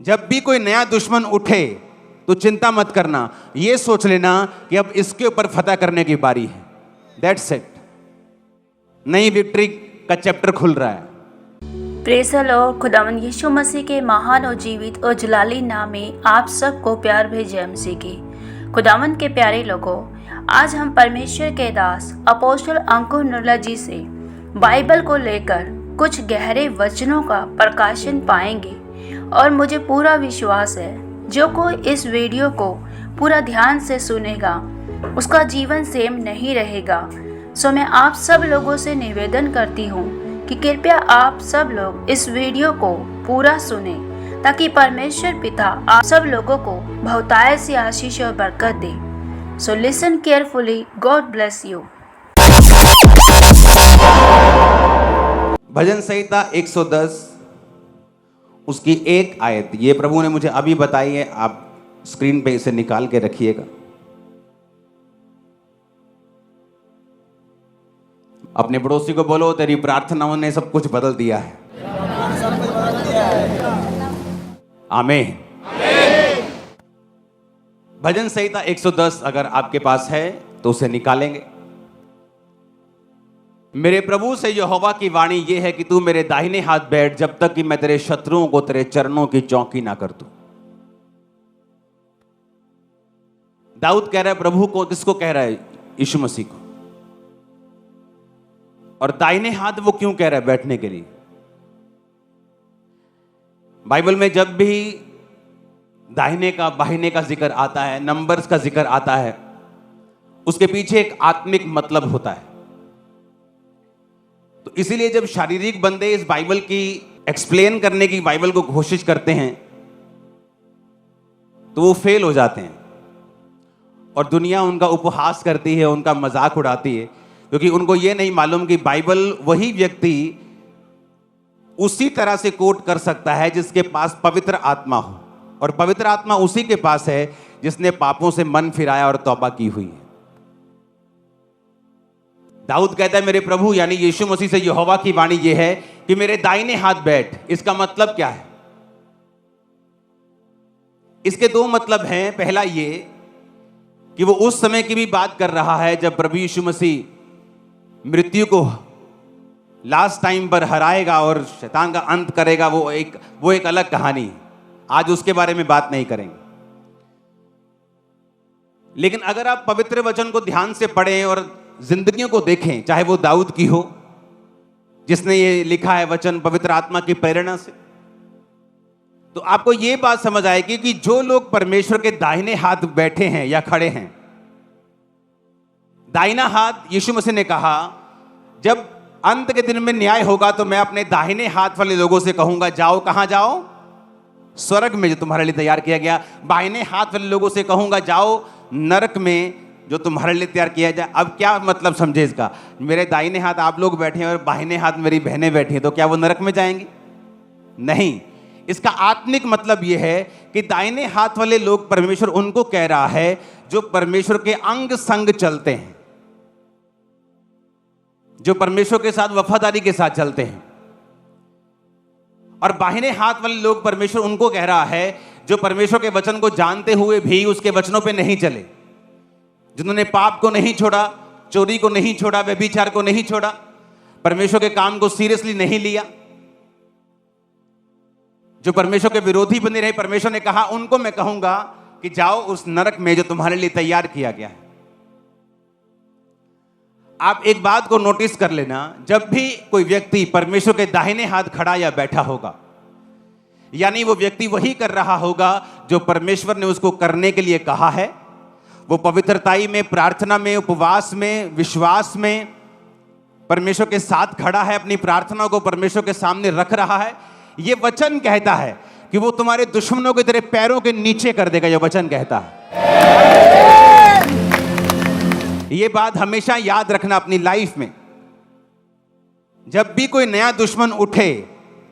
जब भी कोई नया दुश्मन उठे तो चिंता मत करना, ये सोच लेना कि अब इसके ऊपर फतह करने की बारी है। That's it. नई विक्ट्री का चैप्टर खुल रहा है। Praise the Lord. खुदावंद यीशु मसीह के महान और जीवित और जलाली नाम में आप सबको प्यार भेजे मसीह की। खुदावंद के प्यारे लोगों, आज हम परमेश्वर के दास अपोस्टल अंकुर नुल्ला जी से बाइबल को लेकर कुछ गहरे वचनों का प्रकाशन पाएंगे और मुझे पूरा विश्वास है जो कोई इस वीडियो को पूरा ध्यान से सुनेगा उसका जीवन सेम नहीं रहेगा। सो मैं आप सब लोगों से निवेदन करती हूँ कि कृपया आप सब लोग इस वीडियो को पूरा सुने ताकि परमेश्वर पिता आप सब लोगों को बहुतायत से आशीष और बरकत दे। So listen carefully. God bless you. भजन संहिता 110 उसकी एक आयत, ये प्रभु ने मुझे अभी बताई है, आप स्क्रीन पे इसे निकाल के रखिएगा। अपने पड़ोसी को बोलो, तेरी प्रार्थनाओं ने सब कुछ बदल दिया है। आमीन। भजन संहिता 110 अगर आपके पास है तो उसे निकालेंगे। मेरे प्रभु से यहोवा की वाणी यह है कि तू मेरे दाहिने हाथ बैठ जब तक कि मैं तेरे शत्रुओं को तेरे चरणों की चौकी ना कर दूं। दाऊद कह रहा है प्रभु को, किसको कह रहा है? यीशु मसीह को। और दाहिने हाथ वो क्यों कह रहा है? बैठने के लिए। बाइबल में जब भी दाहिने का बाहिने का जिक्र आता है, नंबर्स का जिक्र आता है, उसके पीछे एक आत्मिक मतलब होता है। तो इसीलिए जब शारीरिक बंदे इस बाइबल की एक्सप्लेन करने की, बाइबल को कोशिश करते हैं, तो वो फेल हो जाते हैं और दुनिया उनका उपहास करती है, उनका मजाक उड़ाती है, क्योंकि उनको ये नहीं मालूम कि बाइबल वही व्यक्ति उसी तरह से कोट कर सकता है जिसके पास पवित्र आत्मा हो, और पवित्र आत्मा उसी के पास है जिसने पापों से मन फिराया और तौबा की हुई है। दाऊद कहता है मेरे प्रभु यानी यीशु मसीह से यहोवा की वाणी यह है कि मेरे दाहिने हाथ बैठ। इसका मतलब क्या है? इसके दो मतलब हैं। पहला ये कि वो उस समय की भी बात कर रहा है जब प्रभु यीशु मसीह मृत्यु को लास्ट टाइम पर हराएगा और शैतान का अंत करेगा। वो एक अलग कहानी है, आज उसके बारे में बात नहीं करेंगे। लेकिन अगर आप पवित्र वचन को ध्यान से पढ़ें और जिंदगियों को देखें, चाहे वो दाऊद की हो जिसने ये लिखा है वचन पवित्र आत्मा की प्रेरणा से, तो आपको ये बात समझ आएगी कि जो लोग परमेश्वर के दाहिने हाथ बैठे हैं या खड़े हैं, दाहिना हाथ यीशु मसीह ने कहा जब अंत के दिन में न्याय होगा तो मैं अपने दाहिने हाथ वाले लोगों से कहूंगा जाओ। कहां जाओ? स्वर्ग में जो तुम्हारे लिए तैयार किया गया। बाहिने हाथ वाले लोगों से कहूंगा जाओ नरक में जो तुम्हारे लिए तैयार किया जाए। अब क्या मतलब समझे इसका? मेरे दाहिने हाथ आप लोग बैठे हैं और बाहिने हाथ मेरी बहनें बैठी हैं, तो क्या वो नरक में जाएंगी? नहीं। इसका आत्मिक मतलब यह है कि दाहिने हाथ वाले लोग, परमेश्वर उनको कह रहा है जो परमेश्वर के अंग संग चलते हैं, जो परमेश्वर के साथ वफादारी के साथ चलते हैं। और बाहिने हाथ वाले लोग, परमेश्वर उनको कह रहा है जो परमेश्वर के वचन को जानते हुए भी उसके वचनों पे नहीं चले, जिन्होंने पाप को नहीं छोड़ा, चोरी को नहीं छोड़ा, व्यभिचार को नहीं छोड़ा, परमेश्वर के काम को सीरियसली नहीं लिया, जो परमेश्वर के विरोधी बने रहे। परमेश्वर ने कहा उनको मैं कहूंगा कि जाओ उस नरक में जो तुम्हारे लिए तैयार किया गया है। आप एक बात को नोटिस कर लेना, जब भी कोई व्यक्ति परमेश्वर के दाहिने हाथ खड़ा या बैठा होगा, यानी वो व्यक्ति वही कर रहा होगा जो परमेश्वर ने उसको करने के लिए कहा है। वो पवित्रताई में, प्रार्थना में, उपवास में, विश्वास में परमेश्वर के साथ खड़ा है, अपनी प्रार्थना को परमेश्वर के सामने रख रहा है। ये वचन कहता है कि वो तुम्हारे दुश्मनों के तेरे पैरों के नीचे कर देगा। ये वचन कहता है। ये बात हमेशा याद रखना अपनी लाइफ में। जब भी कोई नया दुश्मन उठे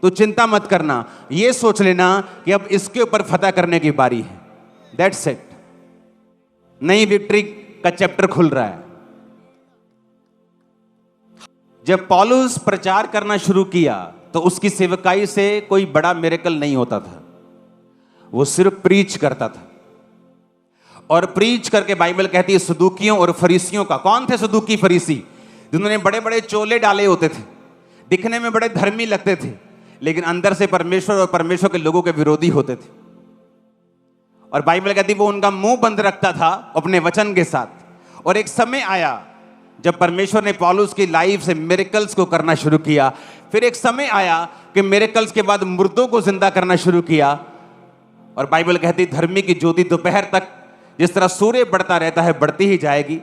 तो चिंता मत करना, ये सोच लेना कि अब इसके ऊपर फतह करने की बारी है। That's it. नई विक्ट्री का चैप्टर खुल रहा है। जब पौलुस प्रचार करना शुरू किया तो उसकी सेवकाई से कोई बड़ा मिरेकल नहीं होता था। वो सिर्फ प्रीच करता था। और प्रीच करके बाइबल कहती है सदूकियों और फरीसियों का। कौन थे सदूकी फरीसी? जिन्होंने बड़े बड़े चोले डाले होते थे, दिखने में बड़े धर्मी लगते थे, लेकिन अंदर से परमेश्वर और परमेश्वर के लोगों के विरोधी होते थे। और बाइबल कहती है वो उनका मुंह बंद रखता था अपने वचन के साथ। और एक समय आया जब परमेश्वर ने पौलुस की लाइफ से मिरेकल्स को करना शुरू किया। फिर एक समय आया कि मिरेकल्स के बाद मुर्दों को जिंदा करना शुरू किया। और बाइबल कहती धर्मी की ज्योति दोपहर तक जिस तरह सूर्य बढ़ता रहता है बढ़ती ही जाएगी।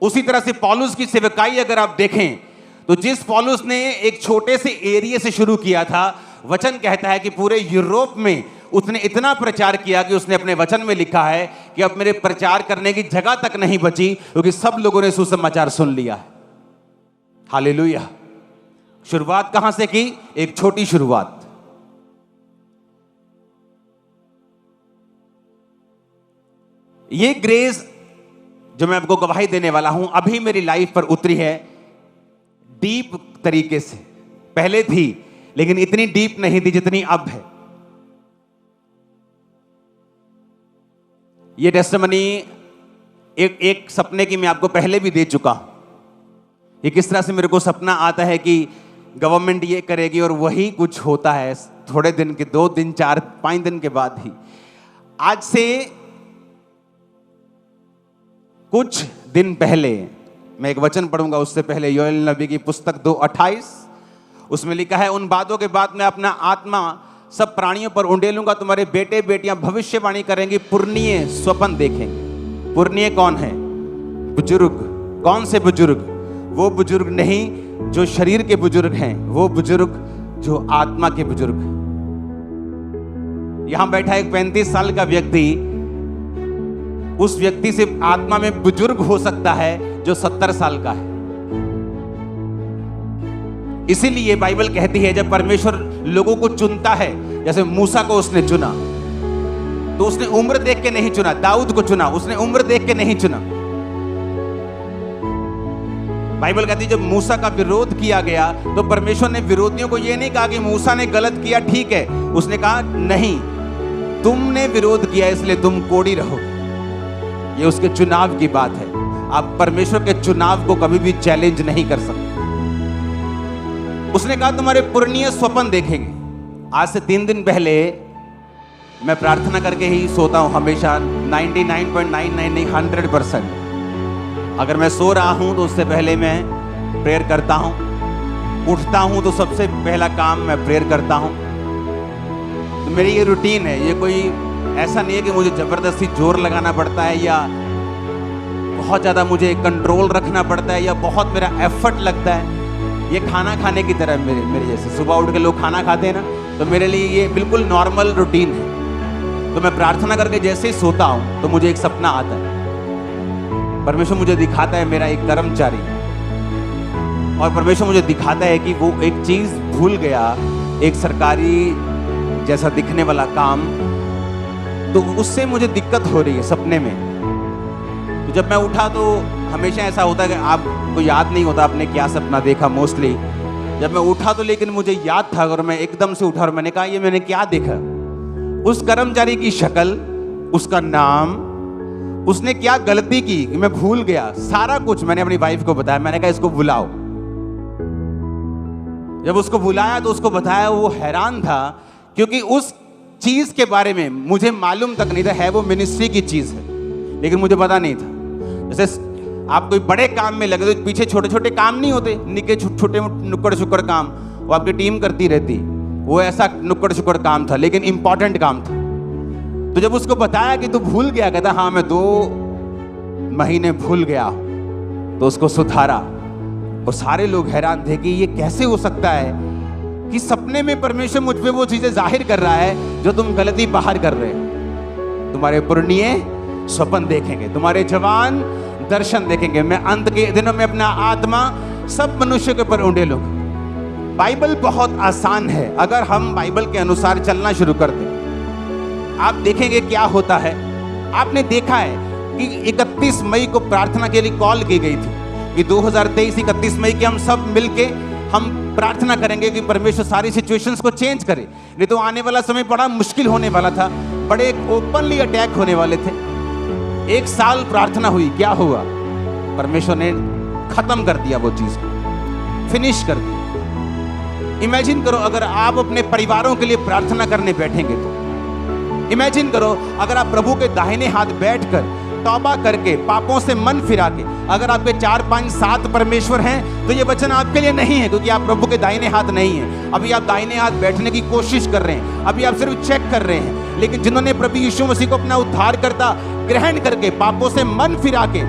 उसी तरह से पौलुस की सेवकाई अगर आप देखें तो जिस पौलुस ने एक छोटे से एरिया से शुरू किया था, वचन कहता है कि पूरे यूरोप में उसने इतना प्रचार किया कि उसने अपने वचन में लिखा है कि अब मेरे प्रचार करने की जगह तक नहीं बची, क्योंकि सब लोगों ने सुसमाचार सुन लिया है। हालेलुया। शुरुआत कहां से की? एक छोटी शुरुआत। ये ग्रेस जो मैं आपको गवाही देने वाला हूं अभी मेरी लाइफ पर उतरी है डीप तरीके से। पहले थी लेकिन इतनी डीप नहीं थी जितनी अब है। ये टेस्टिमनी एक सपने की मैं आपको पहले भी दे चुका हूं। ये किस तरह से मेरे को सपना आता है कि गवर्नमेंट ये करेगी और वही कुछ होता है थोड़े दिन के, 2 दिन 4 5 दिन के बाद ही। आज से कुछ दिन पहले मैं एक वचन पढ़ूंगा, उससे पहले योएल नबी की पुस्तक 2:28 उसमें लिखा है उन बातों के बाद मैं अपना आत्मा सब प्राणियों पर उंडेलूंगा, तुम्हारे बेटे बेटियां भविष्यवाणी करेंगी, पुरनीय स्वप्न देखेंगे। पुरनीय कौन है? बुजुर्ग। कौन से बुजुर्ग? वो बुजुर्ग नहीं जो शरीर के बुजुर्ग हैं, वो बुजुर्ग जो आत्मा के बुजुर्ग हैं। यहां बैठा एक 35 साल का व्यक्ति उस व्यक्ति से आत्मा में बुजुर्ग हो सकता है जो 70 साल का है। इसीलिए बाइबल कहती है जब परमेश्वर लोगों को चुनता है, जैसे मूसा को उसने चुना तो उसने उम्र देख के नहीं चुना, दाऊद को चुना उसने उम्र देख के नहीं चुना। बाइबल कहती है जब मूसा का विरोध किया गया तो परमेश्वर ने विरोधियों को यह नहीं कहा कि मूसा ने गलत किया ठीक है, उसने कहा नहीं, तुमने विरोध किया इसलिए तुम कोड़ी रहोगे। ये उसके चुनाव की बात है। आप परमेश्वर के चुनाव को कभी भी चैलेंज नहीं कर सकते। उसने कहा तुम्हारे पुरनीय स्वप्न देखेंगे। आज से 3 दिन पहले मैं प्रार्थना करके ही सोता हूं हमेशा, 99.99 नहीं 100%। अगर मैं सो रहा हूं तो उससे पहले मैं प्रेयर करता हूं, उठता हूं तो सबसे पहला काम मैं प्रेयर करता हूं। तो मेरी ये रूटीन है। ये कोई ऐसा नहीं है कि मुझे जबरदस्ती जोर लगाना पड़ता है या बहुत ज़्यादा मुझे कंट्रोल रखना पड़ता है या बहुत मेरा एफर्ट लगता है। ये खाना खाने की तरह मेरे जैसे सुबह उठ के लोग खाना खाते हैं ना, तो मेरे लिए ये बिल्कुल नॉर्मल रूटीन है। तो मैं प्रार्थना करके जैसे ही सोता हूँ तो मुझे एक सपना आता है। परमेश्वर मुझे दिखाता है मेरा एक कर्मचारी, और परमेश्वर मुझे दिखाता है कि वो एक चीज़ भूल गया, एक सरकारी जैसा दिखने वाला काम, तो उससे मुझे दिक्कत हो रही है सपने में। तो जब मैं उठा तो हमेशा ऐसा होता है कि आपको याद नहीं होता आपने क्या सपना देखा मोस्टली। जब मैं उठा तो लेकिन मुझे याद था और मैं एकदम से उठा और मैंने कहा ये मैंने क्या देखा। उस कर्मचारी की शक्ल, उसका नाम, उसने क्या गलती की मैं भूल गया। सारा कुछ मैंने अपनी वाइफ को बताया। मैंने कहा इसको बुलाओ। जब उसको बुलाया तो उसको बताया, वो हैरान था क्योंकि उस चीज के बारे में मुझे मालूम तक नहीं था। है वो मिनिस्ट्री की चीज है लेकिन मुझे पता नहीं था। जैसे आप कोई बड़े काम में लगे तो पीछे छोटे छोटे काम नहीं होते, निके छोटे नुक्कड़ शुक्कड़ काम वो आपकी टीम करती रहती, वो ऐसा नुक्कड़ शुक्कड़ काम था लेकिन इंपॉर्टेंट काम था। तो जब उसको बताया कि तू भूल गया, कहता हाँ मैं 2 महीने भूल गया, तो उसको सुधारा। और सारे लोग हैरान थे कि ये कैसे हो सकता है कि सपने में परमेश्वर मुझ पे वो चीजें जाहिर कर रहा है जो तुम गलती बाहर कर रहे हो। तुम्हारे पुरनिये स्वप्न देखेंगे, तुम्हारे जवान दर्शन देखेंगे, मैं अंत के दिनों में अपना आत्मा सब मनुष्यों के ऊपर उंडेलूंगा। बाइबल बहुत आसान है अगर हम बाइबल के अनुसार चलना शुरू कर दें। आप देखेंगे क्या होता है। आपने देखा है कि 31 मई को प्रार्थना के लिए कॉल की गई थी कि 2023 31 मई के हम सब मिलके हम प्रार्थना करेंगे कि परमेश्वर सारी सिचुएशंस को चेंज करे, नहीं तो आने वाला समय बड़ा मुश्किल होने वाला था। बड़े ओपनली अटैक होने वाले थे। 1 साल प्रार्थना हुई, क्या हुआ? परमेश्वर ने खत्म कर दिया, वो चीज फिनिश कर दी। इमेजिन करो अगर आप अपने परिवारों के लिए प्रार्थना करने बैठेंगे तो इमेजिन करो अगर आप प्रभु के दाहिने हाथ बैठकर तौबा करके पापों से मन फिरा के, अगर आपके 4, 5, 7 परमेश्वर हैं तो ये वचन आपके लिए नहीं है, क्योंकि आप प्रभु के दाहिने हाथ नहीं हैं। अभी आप दाहिने हाथ बैठने की कोशिश कर रहे हैं, अभी आप सिर्फ चेक कर रहे हैं। लेकिन जिन्होंने प्रभु यीशु मसीह को अपना उद्धारकर्ता ग्रहण करके पापों से मन फिरा के,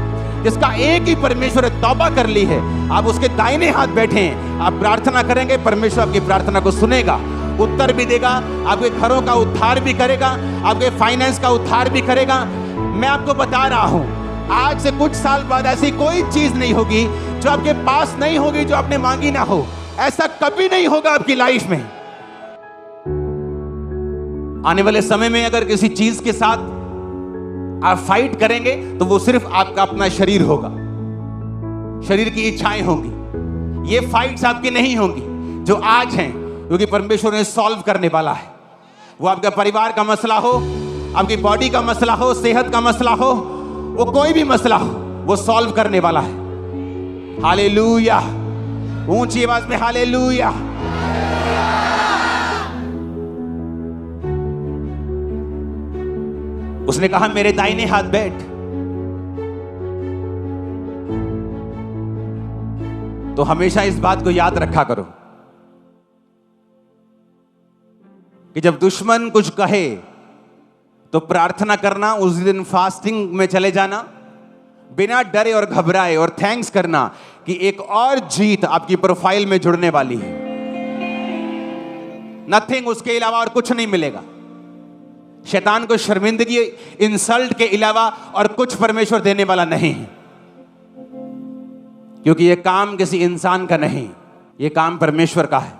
जिसका एक ही परमेश्वर तौबा कर ली है, आप उसके दाहिने हाथ बैठे हैं, आप प्रार्थना करेंगे, परमेश्वर आपकी प्रार्थना को सुनेगा, उत्तर भी देगा, आपके घरों का उद्धार भी करेगा, आपके फाइनेंस का उद्धार भी करेगा। मैं आपको बता रहा हूं, आज से कुछ साल बाद ऐसी कोई चीज नहीं होगी जो आपके पास नहीं होगी, जो आपने मांगी ना हो। ऐसा कभी नहीं होगा आपकी लाइफ में। आने वाले समय में अगर किसी चीज के साथ आप फाइट करेंगे तो वो सिर्फ आपका अपना शरीर होगा, शरीर की इच्छाएं होंगी। ये फाइट्स आपकी नहीं होंगी जो आज हैं, क्योंकि परमेश्वर ने सॉल्व करने वाला है। वो आपका परिवार का मसला हो, आपकी बॉडी का मसला हो, सेहत का मसला हो, वो कोई भी मसला हो, वो सॉल्व करने वाला है। हालेलुया, ऊंची आवाज में हालेलुया। उसने कहा मेरे दाहिने हाथ बैठ। तो हमेशा इस बात को याद रखा करो कि जब दुश्मन कुछ कहे तो प्रार्थना करना, उस दिन फास्टिंग में चले जाना, बिना डरे और घबराए, और थैंक्स करना कि एक और जीत आपकी प्रोफाइल में जुड़ने वाली है। नथिंग, उसके अलावा और कुछ नहीं मिलेगा। शैतान को शर्मिंदगी, इंसल्ट के अलावा और कुछ परमेश्वर देने वाला नहीं है, क्योंकि यह काम किसी इंसान का नहीं, यह काम परमेश्वर का है।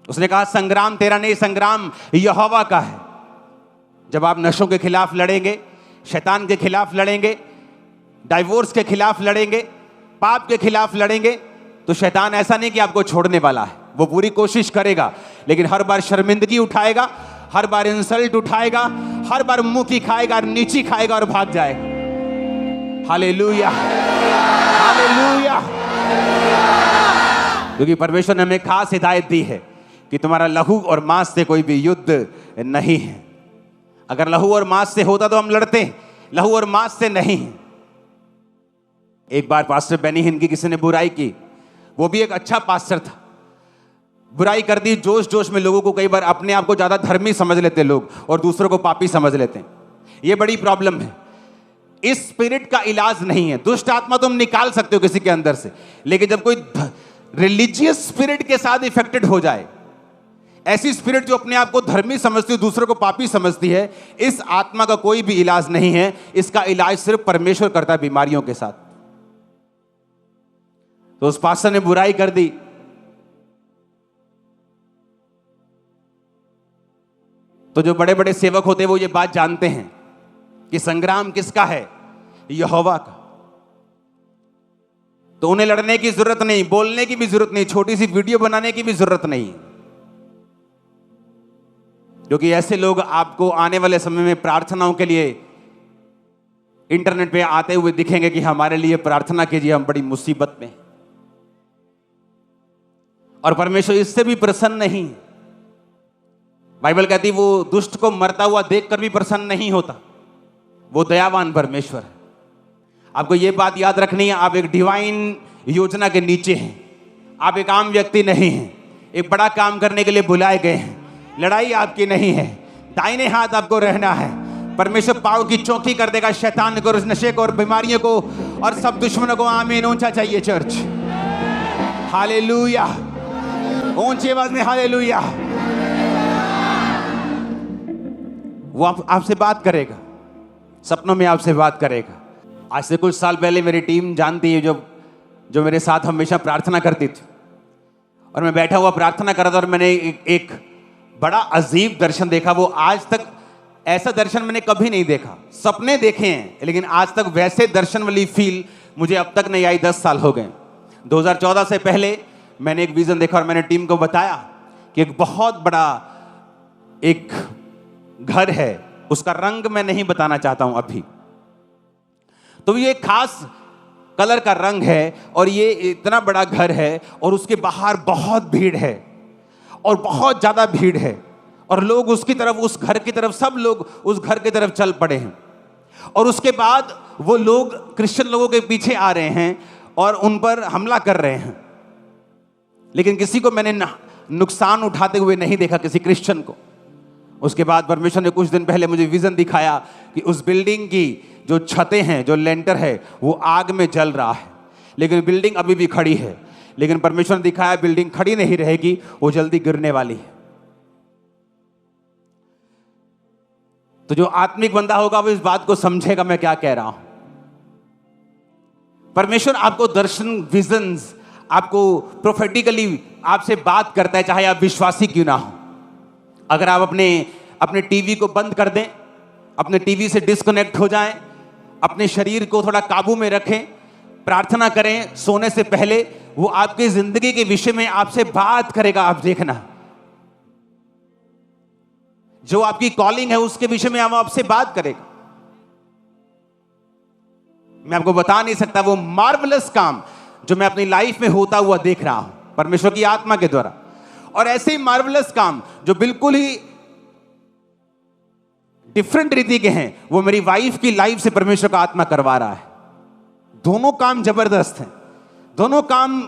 उसने कहा संग्राम तेरा नहीं, संग्राम यहोवा का है। जब आप नशों के खिलाफ लड़ेंगे, शैतान के खिलाफ लड़ेंगे, डाइवोर्स के खिलाफ लड़ेंगे, पाप के खिलाफ लड़ेंगे, तो शैतान ऐसा नहीं कि आपको छोड़ने वाला है। वो पूरी कोशिश करेगा, लेकिन हर बार शर्मिंदगी उठाएगा, हर बार इंसल्ट उठाएगा, हर बार मुंह की खाएगा, नीची खाएगा और भाग जाएगा। Hallelujah, hallelujah. क्योंकि परमेश्वर ने हमें खास हिदायत दी है कि तुम्हारा लहू और मांस से कोई भी युद्ध नहीं है। अगर लहू और मांस से होता तो हम लड़ते, लहू और मांस से नहीं। एक बार पास्टर बेनी हिन की किसी ने बुराई की, वो भी एक अच्छा पास्टर था, बुराई कर दी जोश जोश में। लोगों को कई बार अपने आप को ज्यादा धर्मी समझ लेते लोग और दूसरों को पापी समझ लेते हैं। ये बड़ी प्रॉब्लम है। इस स्पिरिट का इलाज नहीं है। दुष्ट आत्मा तुम निकाल सकते हो किसी के अंदर से, लेकिन जब कोई रिलीजियस स्पिरिट के साथ इफेक्टेड हो जाए, ऐसी स्पिरिट जो अपने आप को धर्मी समझती है, दूसरों को पापी समझती है, इस आत्मा का कोई भी इलाज नहीं है। इसका इलाज सिर्फ परमेश्वर करता है बीमारियों के साथ। तो उस पास्टर ने बुराई कर दी, तो जो बड़े बड़े सेवक होते हैं वो ये बात जानते हैं कि संग्राम किसका है, यहोवा का। तो उन्हें लड़ने की जरूरत नहीं, बोलने की भी जरूरत नहीं, छोटी सी वीडियो बनाने की भी जरूरत नहीं, क्योंकि ऐसे लोग आपको आने वाले समय में प्रार्थनाओं के लिए इंटरनेट पे आते हुए दिखेंगे कि हमारे लिए प्रार्थना कीजिए, हम बड़ी मुसीबत में। और परमेश्वर इससे भी प्रसन्न नहीं। बाइबल कहती वो दुष्ट को मरता हुआ देखकर भी प्रसन्न नहीं होता, वो दयावान परमेश्वर है। आपको ये बात याद रखनी है, आप एक डिवाइन योजना के नीचे हैं। आप एक आम व्यक्ति नहीं हैं, एक बड़ा काम करने के लिए बुलाए गए हैं। लड़ाई आपकी नहीं है, दाहिने हाथ आपको रहना है। परमेश्वर पाव की चौकी कर देगा शैतान को, नशे को और बीमारियों को और सब दुश्मनों को। आमीन। ऊंचा चाहिए चर्च। हालेलुया, ऊंची आवाज में हालेलुया। वो आपसे बात करेगा, सपनों में आपसे बात करेगा। आज से कुछ साल पहले मेरी टीम जानती है, जो मेरे साथ हमेशा प्रार्थना करती थी, और मैं बैठा हुआ प्रार्थना कर रहा था और मैंने एक बड़ा अजीब दर्शन देखा। वो आज तक ऐसा दर्शन मैंने कभी नहीं देखा। सपने देखे हैं, लेकिन आज तक वैसे दर्शन वाली फील मुझे अब तक नहीं आई। 10 साल हो गए। 2014 से पहले मैंने एक विजन देखा और मैंने टीम को बताया कि एक बहुत बड़ा एक घर है, उसका रंग मैं नहीं बताना चाहता हूं अभी। तो ये खास कलर का रंग है और ये इतना बड़ा घर है और उसके बाहर बहुत भीड़ है और बहुत ज्यादा भीड़ है और लोग उसकी तरफ, उस घर की तरफ, सब लोग उस घर की तरफ चल पड़े हैं। और उसके बाद वो लोग क्रिश्चियन लोगों के पीछे आ रहे हैं और उन पर हमला कर रहे हैं, लेकिन किसी को मैंने नुकसान उठाते हुए नहीं देखा, किसी क्रिश्चियन को। उसके बाद परमेश्वर ने कुछ दिन पहले मुझे विजन दिखाया कि उस बिल्डिंग की जो छतें हैं, जो लेंटर है, वो आग में जल रहा है, लेकिन बिल्डिंग अभी भी खड़ी है। लेकिन परमेश्वर ने दिखाया बिल्डिंग खड़ी नहीं रहेगी, वो जल्दी गिरने वाली है। तो जो आत्मिक बंदा होगा वो इस बात को समझेगा मैं क्या कह रहा हूं। परमेश्वर आपको दर्शन, विजन्स, आपको प्रोफेटिकली आपसे बात करता है, चाहे आप विश्वासी क्यों ना हो। अगर आप अपने टीवी को बंद कर दें, अपने टीवी से डिस्कनेक्ट हो जाएं, अपने शरीर को थोड़ा काबू में रखें, प्रार्थना करें सोने से पहले, वो आपकी जिंदगी के विषय में आपसे बात करेगा। आप देखना, जो आपकी कॉलिंग है उसके विषय में आपसे बात करेगा। मैं आपको बता नहीं सकता वो मार्वलस काम जो मैं अपनी लाइफ में होता हुआ देख रहा हूं परमेश्वर की आत्मा के द्वारा, और ऐसे ही मार्वलस काम जो बिल्कुल ही डिफरेंट रीति के हैं, वो मेरी वाइफ की लाइफ से परमेश्वर का आत्मा करवा रहा है। दोनों काम जबरदस्त हैं, दोनों काम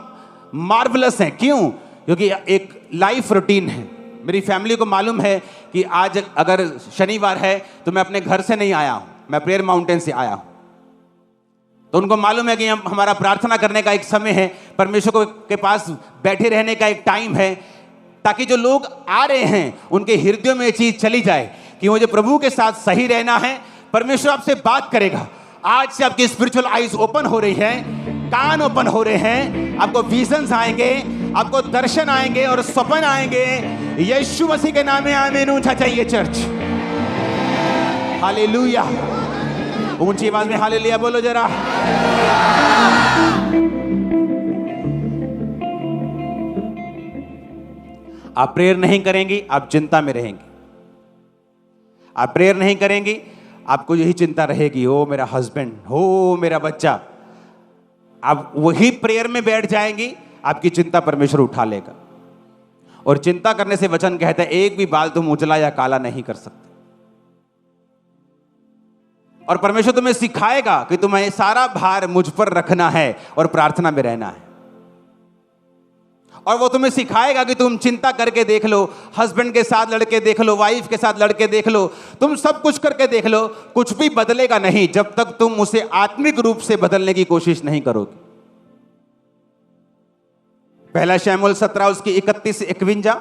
मार्वलस हैं। क्यों? क्योंकि एक लाइफ रूटीन है। मेरी फैमिली को मालूम है कि आज अगर शनिवार है तो मैं अपने घर से नहीं आया हूं, मैं प्रेयर माउंटेन से आया हूं। तो उनको मालूम है कि हमारा प्रार्थना करने का एक समय है, परमेश्वर के पास बैठे रहने का एक टाइम है, ताकि जो लोग आ रहे हैं उनके हृदयों में ये चीज चली जाए कि मुझे प्रभु के साथ सही रहना है। परमेश्वर आपसे बात करेगा। आज से आपकी स्पिरिचुअल आईज ओपन हो रही है, कान ओपन हो रहे हैं, आपको विजन्स आएंगे, आपको दर्शन आएंगे और स्वप्न आएंगे। यीशु मसीह के नाम में आमीन। ऊंचा चाहिए चर्च, हालेलुया। ऊंची आवाज में हालेलुया बोलो जरा। आप प्रेयर नहीं करेंगी, आप चिंता में रहेंगे। आप प्रेयर नहीं करेंगी, आपको यही चिंता रहेगी, ओ मेरा हस्बैंड, हो मेरा बच्चा। आप वही प्रेयर में बैठ जाएंगी, आपकी चिंता परमेश्वर उठा लेगा। और चिंता करने से वचन कहता है एक भी बाल तुम उजला या काला नहीं कर सकते। और परमेश्वर तुम्हें सिखाएगा कि तुम्हें सारा भार मुझ पर रखना है और प्रार्थना में रहना है। और वो तुम्हें सिखाएगा कि तुम चिंता करके देख लो, हस्बैंड के साथ लड़के देख लो, वाइफ के साथ लड़के देख लो, तुम सब कुछ करके देख लो, कुछ भी बदलेगा नहीं जब तक तुम उसे आत्मिक रूप से बदलने की कोशिश नहीं करोगे। पहला शमूएल 17 उसकी 31 से 51।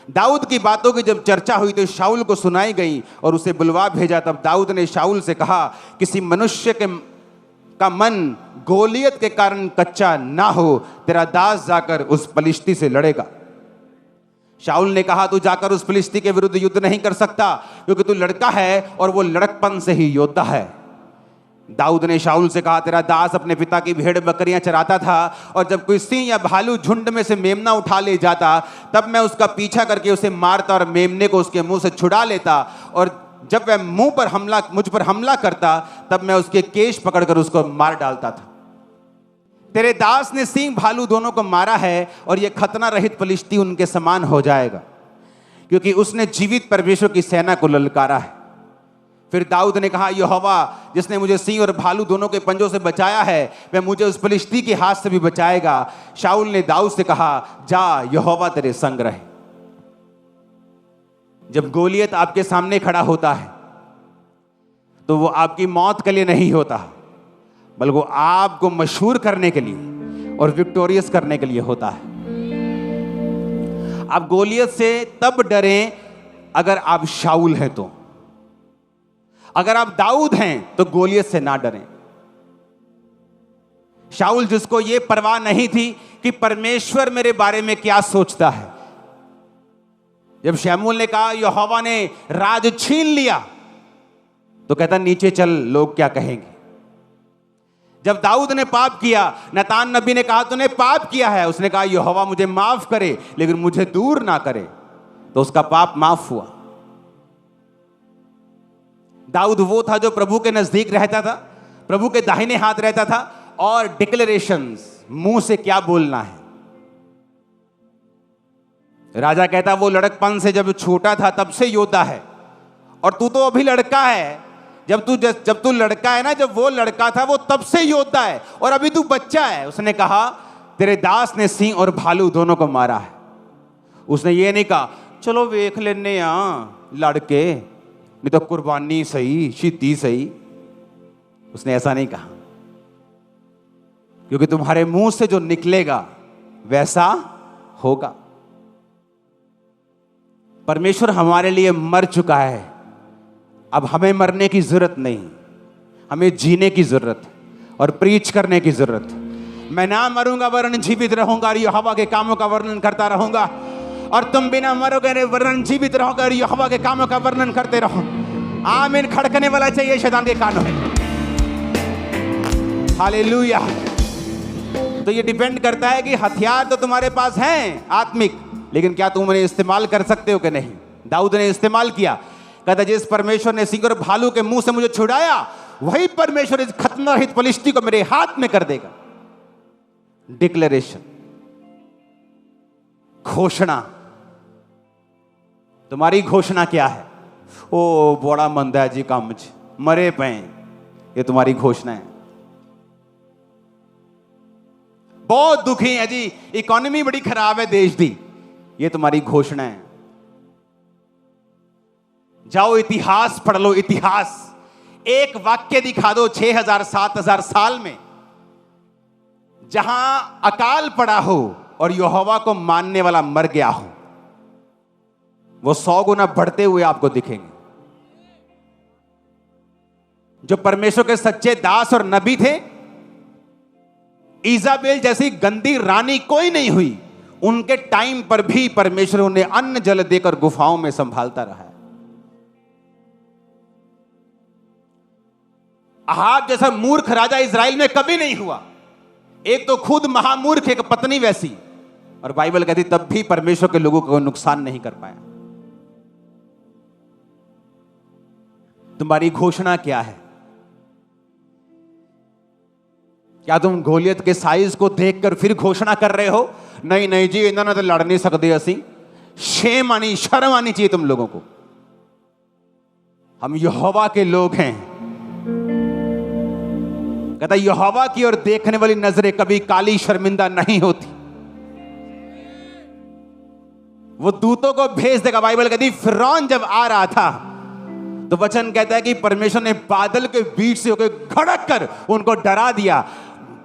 दाऊद की बातों की जब चर्चा हुई तो शाऊल को सुनाई गई और उसे बुलवा भेजा। तब दाऊद ने शाऊल से कहा, किसी मनुष्य का मन गोलियत के कारण कच्चा ना हो, तेरा दास जाकर उस फलिश्ती से लड़ेगा। शाऊल ने कहा, तू जाकर उस फलिश्ती के विरुद्ध युद्ध नहीं कर सकता, क्योंकि तू लड़का है और वो लड़कपन से ही योद्धा है। दाऊद ने शाऊल से कहा, तेरा दास अपने पिता की भेड़ बकरियां चराता था, और जब कोई सिंह या भालू झुंड में से मेमना उठा ले जाता, तब मैं उसका पीछा करके उसे मारता और मेमने को उसके मुंह से छुड़ा लेता, और जब वह मुझ पर हमला करता, तब मैं उसके केश पकड़कर उसको मार डालता था। तेरे दास ने सिंह भालू दोनों को मारा है, और यह खतना रहित फलिश्ती उनके समान हो जाएगा, क्योंकि उसने जीवित परमेश्वर की सेना को ललकारा है। फिर दाऊद ने कहा, यहोवा जिसने मुझे सिंह और भालू दोनों के पंजों से बचाया है, वह मुझे उस फलिश्ती के हाथ से भी बचाएगा। शाऊल ने दाऊद से कहा, जा, यहोवा तेरे संग रहे। जब गोलियत आपके सामने खड़ा होता है तो वो आपकी मौत के लिए नहीं होता, बल्कि वो आपको मशहूर करने के लिए और विक्टोरियस करने के लिए होता है। आप गोलियत से तब डरें अगर आप शाऊल हैं तो, अगर आप दाऊद हैं तो गोलियत से ना डरें। शाऊल जिसको ये परवाह नहीं थी कि परमेश्वर मेरे बारे में क्या सोचता है, जब शमूएल ने कहा यहोवा ने राज छीन लिया, तो कहता नीचे चल, लोग क्या कहेंगे। जब दाऊद ने पाप किया, नतान नबी ने कहा तूने पाप किया है, उसने कहा यहोवा मुझे माफ करे लेकिन मुझे दूर ना करे, तो उसका पाप माफ हुआ। दाऊद वो था जो प्रभु के नजदीक रहता था, प्रभु के दाहिने हाथ रहता था, और डिक्लेरेशंस, मुंह से क्या बोलना है। राजा कहता वो लड़कपन से जब छोटा था तब से योद्धा है, और तू तो अभी लड़का है। जब तू लड़का है ना, जब वो लड़का था वो तब से योद्धा है, और अभी तू बच्चा है। उसने कहा तेरे दास ने सिंह और भालू दोनों को मारा है। उसने ये नहीं कहा चलो वेख लेने लड़के, नहीं तो कुर्बानी सही, शहीदी सही। उसने ऐसा नहीं कहा, क्योंकि तुम्हारे मुंह से जो निकलेगा वैसा होगा। परमेश्वर हमारे लिए मर चुका है, अब हमें मरने की जरूरत नहीं, हमें जीने की जरूरत और प्रीच करने की जरूरत। मैं ना मरूंगा वरन जीवित रहूंगा और यहोवा के कामों का वर्णन करता रहूंगा, और तुम बिना मरोगे वरन जीवित रहोगे और यहोवा के कामों का वर्णन करते रहो। आमीन। खड़कने वाला चाहिए शैतान के कानों में। हालेलुया। तो ये डिपेंड करता है कि हथियार तो तुम्हारे पास हैं आत्मिक, लेकिन क्या तुम उन्हें इस्तेमाल कर सकते हो कि नहीं। दाऊद ने इस्तेमाल किया। कहता जिस परमेश्वर ने सिंह और भालू के मुंह से मुझे छुड़ाया, वही परमेश्वर इस खतना रहित फलिश्ती को मेरे हाथ में कर देगा। डिक्लेरेशन, घोषणा। तुम्हारी घोषणा क्या है? ओ बड़ा मंदा है जी काम च, मरे पे, ये तुम्हारी घोषणा है। बहुत दुखी है जी, इकोनॉमी बड़ी खराब है देश दी, ये तुम्हारी घोषणा है। जाओ इतिहास पढ़ लो, इतिहास। एक वाक्य दिखा दो 6000 7000 साल में जहां अकाल पड़ा हो और यहोवा को मानने वाला मर गया हो, वो 100 गुना बढ़ते हुए आपको दिखेंगे। जो परमेश्वर के सच्चे दास और नबी थे, इजाबेल जैसी गंदी रानी कोई नहीं हुई, उनके टाइम पर भी परमेश्वर उन्हें अन्न जल देकर गुफाओं में संभालता रहा है। अहाब जैसा मूर्ख राजा इज़राइल में कभी नहीं हुआ। एक तो खुद महामूर्ख, एक पत्नी वैसी, और बाइबल कहती तब भी परमेश्वर के लोगों को नुकसान नहीं कर पाया। तुम्हारी घोषणा क्या है? क्या तुम गोलियत के साइज को देखकर फिर घोषणा कर रहे हो नहीं नहीं जी इन्होंने तो लड़ नहीं सकते असी? शेम आनी, शर्म आनी चाहिए तुम लोगों को। हम यहोवा के लोग हैं। कहता यहोवा की ओर देखने वाली नजरें कभी काली शर्मिंदा नहीं होती। वो दूतों को भेज देगा। बाइबल कहती फिरौन जब आ रहा था तो वचन कहता है कि परमेश्वर ने बादल के बीच से होकर खड़क कर उनको डरा दिया।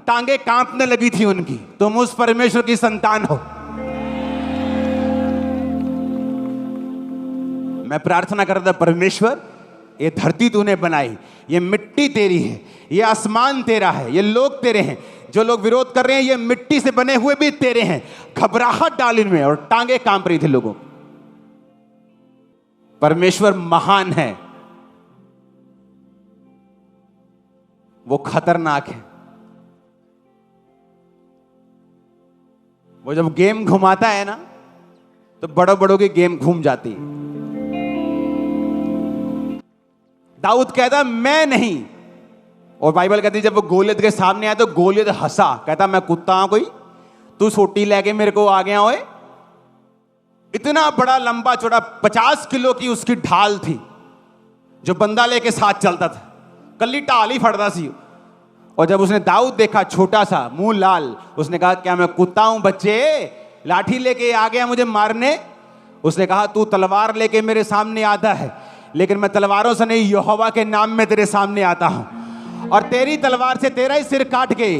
टांगे कांपने लगी थी उनकी। तुम उस परमेश्वर की संतान हो। मैं प्रार्थना कर रहा था, परमेश्वर ये धरती तूने बनाई, ये मिट्टी तेरी है, ये आसमान तेरा है, ये लोग तेरे हैं। जो लोग विरोध कर रहे हैं ये मिट्टी से बने हुए भी तेरे हैं। घबराहट डाल इनमें, और टांगे कांप रही थी लोगों। परमेश्वर महान है, वो खतरनाक है। वो जब गेम घुमाता है ना तो बड़ों बड़ों की गेम घूम जाती है। दाऊद कहता मैं नहीं, और बाइबल कहती जब वो गोलियत के सामने आया तो गोलियत हंसा। कहता मैं कुत्ता हूं कोई, तू सोटी लेके मेरे को आ गया ओए। इतना बड़ा लंबा चौड़ा 50 किलो की उसकी ढाल थी जो बंदा लेके साथ चलता था। कल्ली ढाल ही फड़ता सी। और जब उसने दाऊद देखा छोटा सा, मुंह लाल, उसने कहा क्या मैं कुत्ता हूं बच्चे, लाठी लेके आ गया मुझे मारने? उसने कहा तू तलवार लेके मेरे सामने आता है, लेकिन मैं तलवारों से नहीं यहोवा के नाम में तेरे सामने आता हूं, और तेरी तलवार से तेरा ही सिर काट के।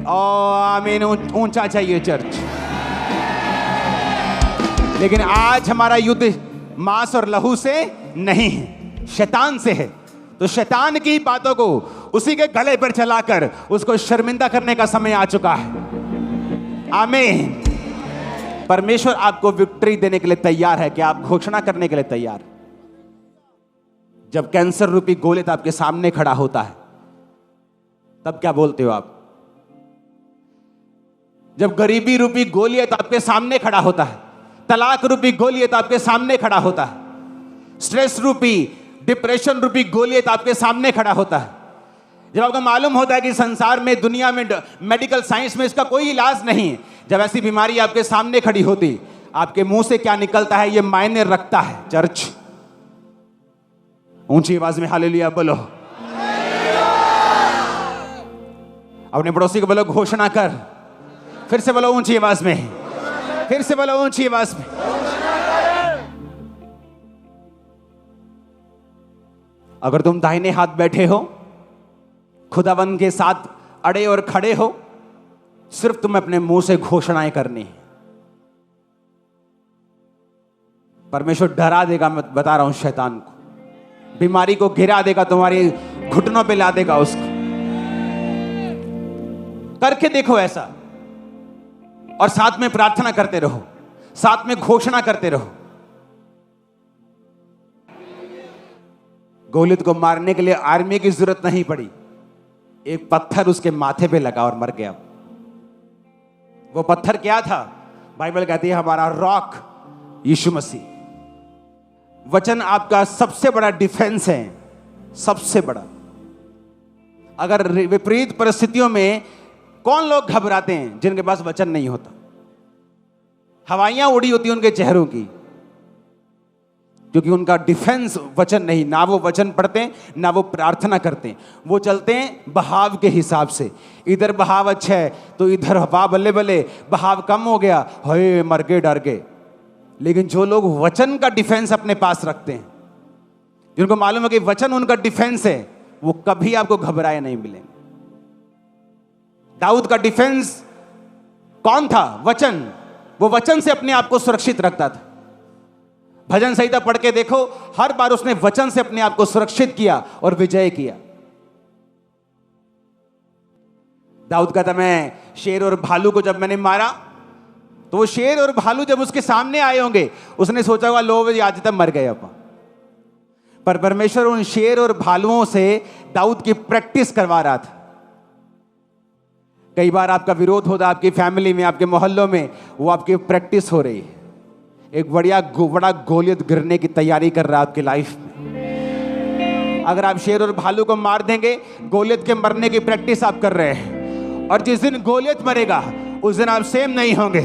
ओ आमीन। ऊंचा चाहिए चर्च। लेकिन आज हमारा युद्ध मांस और लहू से नहीं है, शैतान से है। तो शैतान की बातों को उसी के गले पर चलाकर उसको शर्मिंदा करने का समय आ चुका है। आमीन। परमेश्वर आपको विक्ट्री देने के लिए तैयार है। क्या आप घोषणा करने के लिए तैयार? जब कैंसर रूपी गोलियत आपके सामने खड़ा होता है तब क्या बोलते हो आप? जब गरीबी रूपी गोलियत आपके सामने खड़ा होता है, तलाक रूपी गोलियत आपके सामने खड़ा होता है, स्ट्रेस रूपी डिप्रेशन रूपी गोलियत आपके सामने खड़ा होता है, जब आपको मालूम होता है कि संसार में, दुनिया में, मेडिकल साइंस में इसका कोई इलाज नहीं है, जब ऐसी बीमारी आपके सामने खड़ी होती, आपके मुंह से क्या निकलता है ये मायने रखता है। चर्च, ऊंची आवाज में हालेलुया बोलो। अपने पड़ोसी को बोलो घोषणा कर। फिर से बोलो ऊंची आवाज में, फिर से बोलो ऊंची आवाज में। अगर तुम दाहिने हाथ बैठे हो, खुदावंद के साथ अड़े और खड़े हो, सिर्फ तुम्हें अपने मुंह से घोषणाएं करनी है। परमेश्वर डरा देगा, मैं बता रहा हूं, शैतान को, बीमारी को गिरा देगा, तुम्हारी घुटनों पे ला देगा उसको। करके देखो ऐसा, और साथ में प्रार्थना करते रहो, साथ में घोषणा करते रहो। गोलियत को मारने के लिए आर्मी की जरूरत नहीं पड़ी, एक पत्थर उसके माथे पे लगा और मर गया। वो पत्थर क्या था? बाइबल कहती है हमारा रॉक यीशु मसीह। वचन आपका सबसे बड़ा डिफेंस है, सबसे बड़ा। अगर विपरीत परिस्थितियों में कौन लोग घबराते हैं? जिनके पास वचन नहीं होता। हवाइयां उड़ी होती उनके चेहरों की, क्योंकि उनका डिफेंस वचन नहीं। ना वो वचन पढ़ते, ना वो प्रार्थना करते, वो चलते हैं बहाव के हिसाब से। इधर बहाव अच्छा है तो इधर हवा बल्ले बल्ले, बहाव कम हो गया, हे मर गए, डर गए। लेकिन जो लोग वचन का डिफेंस अपने पास रखते हैं, जिनको मालूम है कि वचन उनका डिफेंस है, वो कभी आपको घबराए नहीं मिलेंगे। दाऊद का डिफेंस कौन था? वचन। वो वचन से अपने आप को सुरक्षित रखता था। भजन संहिता पढ़ के देखो, हर बार उसने वचन से अपने आप को सुरक्षित किया और विजय किया। दाऊद कहता, मैं शेर और भालू को जब मैंने मारा, तो वो शेर और भालू जब उसके सामने आए होंगे, उसने सोचा होगा लो आज तक मर गए अपन। पर परमेश्वर उन शेर और भालुओं से दाऊद की प्रैक्टिस करवा रहा था। कई बार आपका विरोध होता, आपकी फैमिली में, आपके मोहल्लों में, वो आपकी प्रैक्टिस हो रही है। एक बड़ा गोलियत गिरने की तैयारी कर रहा है आपकी लाइफ में। अगर आप शेर और भालू को मार देंगे, गोलियत के मरने की प्रैक्टिस आप कर रहे हैं। और जिस दिन गोलियत मरेगा, उस दिन आप सेम नहीं होंगे।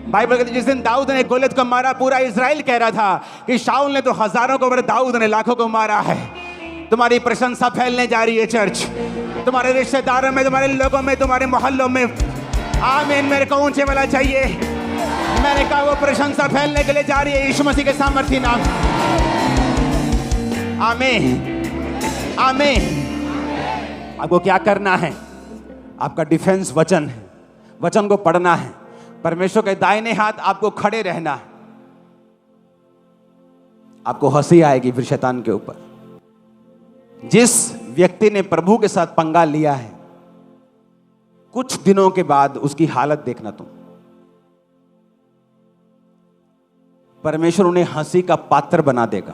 बाइबल कहती है जिस दिन दाऊद ने गोलियत को मारा, पूरा इजराइल कह रहा था कि शाऊल ने तो हजारों को, दाऊद ने लाखों को मारा है। तुम्हारी प्रशंसा फैलने जा रही है चर्च, तुम्हारे रिश्तेदारों में, तुम्हारे लोगों में, तुम्हारे मोहल्लों में। आमीन। मेरे को ऊंचे वाला चाहिए। मैंने कहा वो प्रशंसा फैलने के लिए जा रही है यीशु मसीह के सामर्थी नाम। आमीन, आमीन। आपको क्या करना है? आपका डिफेंस वचन है। वचन को पढ़ना है। परमेश्वर के दाहिने हाथ आपको खड़े रहना है। आपको हंसी आएगी फिर शैतान के ऊपर। जिस व्यक्ति ने प्रभु के साथ पंगा लिया है, कुछ दिनों के बाद उसकी हालत देखना तुम। परमेश्वर उन्हें हंसी का पात्र बना देगा।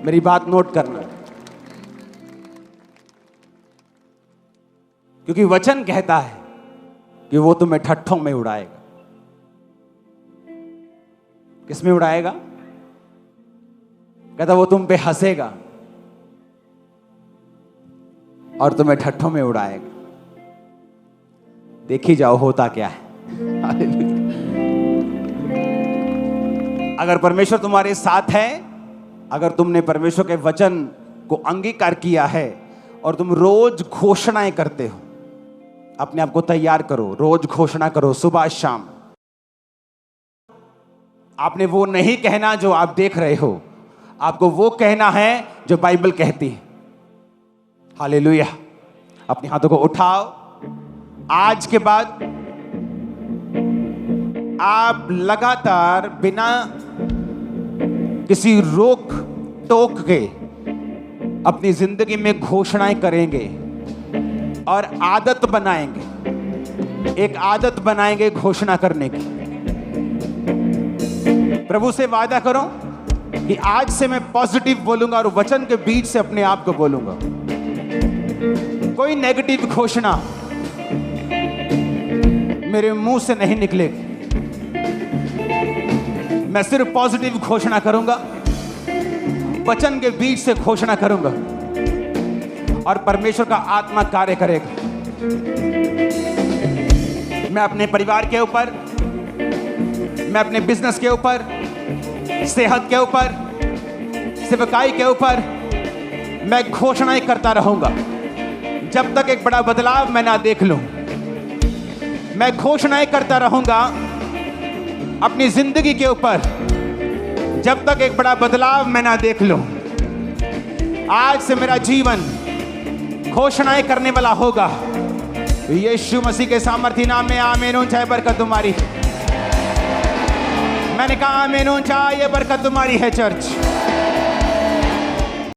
मेरी बात नोट करना, क्योंकि वचन कहता है कि वो तुम्हें ठट्ठों में उड़ाएगा। किस में उड़ाएगा? कहता वो तुम पे हंसेगा और तुम्हें ठट्ठों में उड़ाएगा। देखी जाओ होता क्या है। अगर परमेश्वर तुम्हारे साथ है, अगर तुमने परमेश्वर के वचन को अंगीकार किया है और तुम रोज घोषणाएं करते हो, अपने आप को तैयार करो, रोज घोषणा करो, सुबह शाम। आपने वो नहीं कहना जो आप देख रहे हो, आपको वो कहना है जो बाइबल कहती है। हालेलुया। अपने हाथों को उठाओ। आज के बाद आप लगातार बिना किसी रोक टोक के अपनी जिंदगी में घोषणाएं करेंगे और आदत बनाएंगे। एक आदत बनाएंगे घोषणा करने की। प्रभु से वादा करो कि आज से मैं पॉजिटिव बोलूंगा और वचन के बीच से अपने आप को बोलूंगा। कोई नेगेटिव घोषणा मेरे मुंह से नहीं निकलेगी। मैं सिर्फ पॉजिटिव घोषणा करूंगा, वचन के बीच से घोषणा करूंगा और परमेश्वर का आत्मा कार्य करेगा। मैं अपने परिवार के ऊपर, मैं अपने बिजनेस के ऊपर, सेहत के ऊपर, सेवकाई के ऊपर मैं घोषणाएं करता रहूंगा जब तक एक बड़ा बदलाव मैं ना देख लूं। मैं घोषणाएं करता रहूंगा अपनी जिंदगी के ऊपर जब तक एक बड़ा बदलाव मैं ना देख लूं। आज से मेरा जीवन घोषणाएं करने वाला होगा। यीशु मसीह के सामर्थी नाम में आमीन। ऊंचाई बरकत तुम्हारी। मैंने कहा आमीन। ऊंचाई ये बरकत तुम्हारी है चर्च।